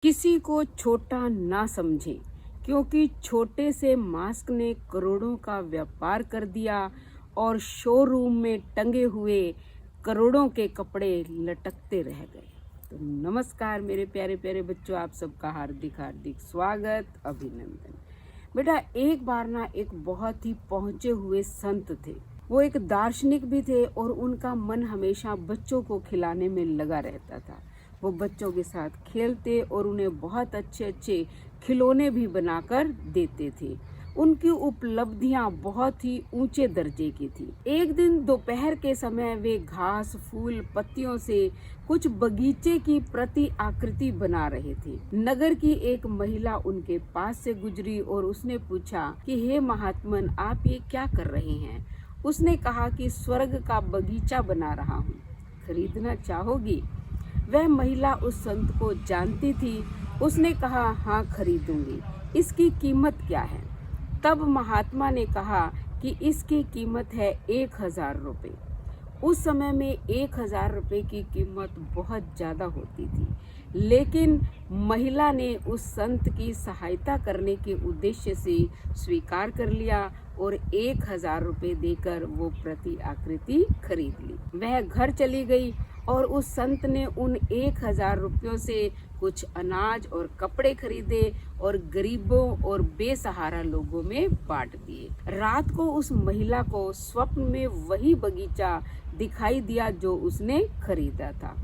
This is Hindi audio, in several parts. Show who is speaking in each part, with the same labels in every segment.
Speaker 1: किसी को छोटा ना समझें, क्योंकि छोटे से मास्क ने करोड़ों का व्यापार कर दिया और शोरूम में टंगे हुए करोड़ों के कपड़े लटकते रह गए। तो नमस्कार मेरे प्यारे प्यारे बच्चों, आप सबका हार्दिक हार्दिक स्वागत, अभिनंदन। बेटा, एक बार ना एक बहुत ही पहुंचे हुए संत थे। वो एक दार्शनिक भी थे और उनका मन हमेशा बच्चों को खिलाने में लगा रहता था। वो बच्चों के साथ खेलते और उन्हें बहुत अच्छे अच्छे खिलौने भी बनाकर देते थे। उनकी उपलब्धियां बहुत ही ऊंचे दर्जे की थी। एक दिन दोपहर के समय वे घास, फूल, पत्तियों से कुछ बगीचे की प्रति आकृति बना रहे थे। नगर की एक महिला उनके पास से गुजरी और उसने पूछा कि हे महात्मन, आप ये क्या कर रहे हैं? उसने कहा कि स्वर्ग का बगीचा बना रहा हूँ, खरीदना चाहोगी? वह महिला उस संत को जानती थी। उसने कहा, हाँ खरीदूंगी। इसकी कीमत क्या है? तब महात्मा ने कहा कि इसकी कीमत है 1000 रुपये। उस समय में 1000 रुपये की कीमत बहुत ज़्यादा होती थी, लेकिन महिला ने उस संत की सहायता करने के उद्देश्य से स्वीकार कर लिया और 1000 रुपये देकर वो प्रति आकृति खरीद ली। वह घर चली गई और उस संत ने उन 1000 रुपयों से कुछ अनाज और कपड़े खरीदे और गरीबों और बेसहारा लोगों में बांट दिए। रात को उस महिला को स्वप्न में वही बगीचा दिखाई दिया जो उसने खरीदा था।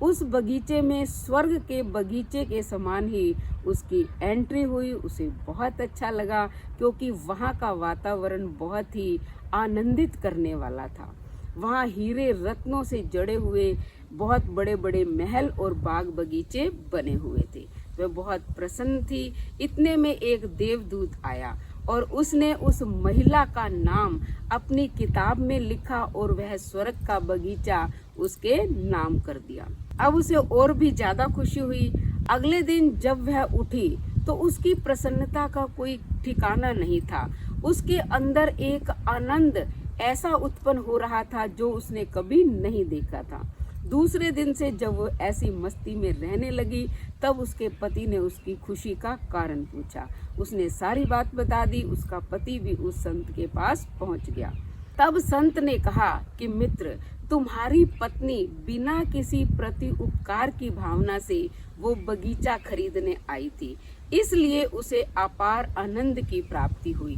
Speaker 1: उस बगीचे में स्वर्ग के बगीचे के समान ही उसकी एंट्री हुई। उसे बहुत अच्छा लगा, क्योंकि वहाँ का वातावरण बहुत ही आनंदित करने वाला था। वहाँ हीरे रत्नों से जड़े हुए बहुत बड़े बड़े महल और बाग बगीचे बने हुए थे। वह बहुत प्रसन्न थी। इतने में एक देवदूत आया और उसने उस महिला का नाम अपनी किताब में लिखा और वह स्वर्ग का बगीचा उसके नाम कर दिया। अब उसे और भी ज्यादा खुशी हुई। अगले दिन जब वह उठी तो उसकी प्रसन्नता का कोई ठिकाना नहीं था। उसके अंदर एक आनंद ऐसा उत्पन्न हो रहा था जो उसने कभी नहीं देखा था। दूसरे दिन से जब वो ऐसी मस्ती में रहने लगी, तब उसके पति ने उसकी खुशी का कारण पूछा। उसने सारी बात बता दी। उसका पति भी उस संत के पास पहुंच गया। तब संत ने कहा कि मित्र, तुम्हारी पत्नी बिना किसी प्रति उपकार की भावना से वो बगीचा खरीदने आई थी, इसलिए उसे अपार आनंद की प्राप्ति हुई।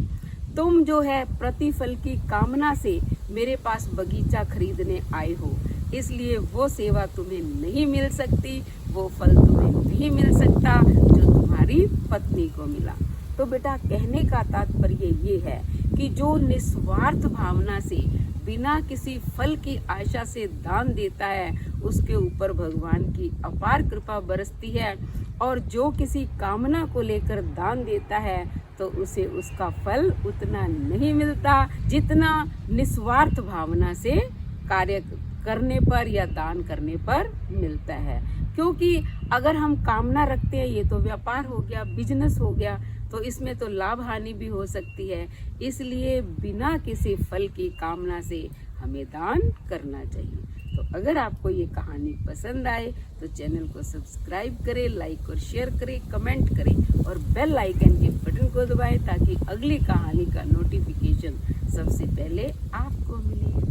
Speaker 1: तुम जो है प्रतिफल की कामना से मेरे पास बगीचा खरीदने आए हो, इसलिए वो सेवा तुम्हें नहीं मिल सकती, वो फल तुम्हें नहीं मिल सकता जो तुम्हारी पत्नी को मिला। तो बेटा, कहने का तात्पर्य ये है कि जो निस्वार्थ भावना से बिना किसी फल की आशा से दान देता है, उसके ऊपर भगवान की अपार कृपा बरसती है। और जो किसी कामना को लेकर दान देता है तो उसे उसका फल उतना नहीं मिलता जितना निस्वार्थ भावना से कार्य करने पर या दान करने पर मिलता है। क्योंकि अगर हम कामना रखते हैं, ये तो व्यापार हो गया, बिजनेस हो गया, तो इसमें तो लाभ हानि भी हो सकती है। इसलिए बिना किसी फल की कामना से हमें दान करना चाहिए। तो अगर आपको ये कहानी पसंद आए तो चैनल को सब्सक्राइब करें, लाइक और शेयर करें, कमेंट करें और बेल आइकन के बटन को दबाएं ताकि अगली कहानी का नोटिफिकेशन सबसे पहले आपको मिले।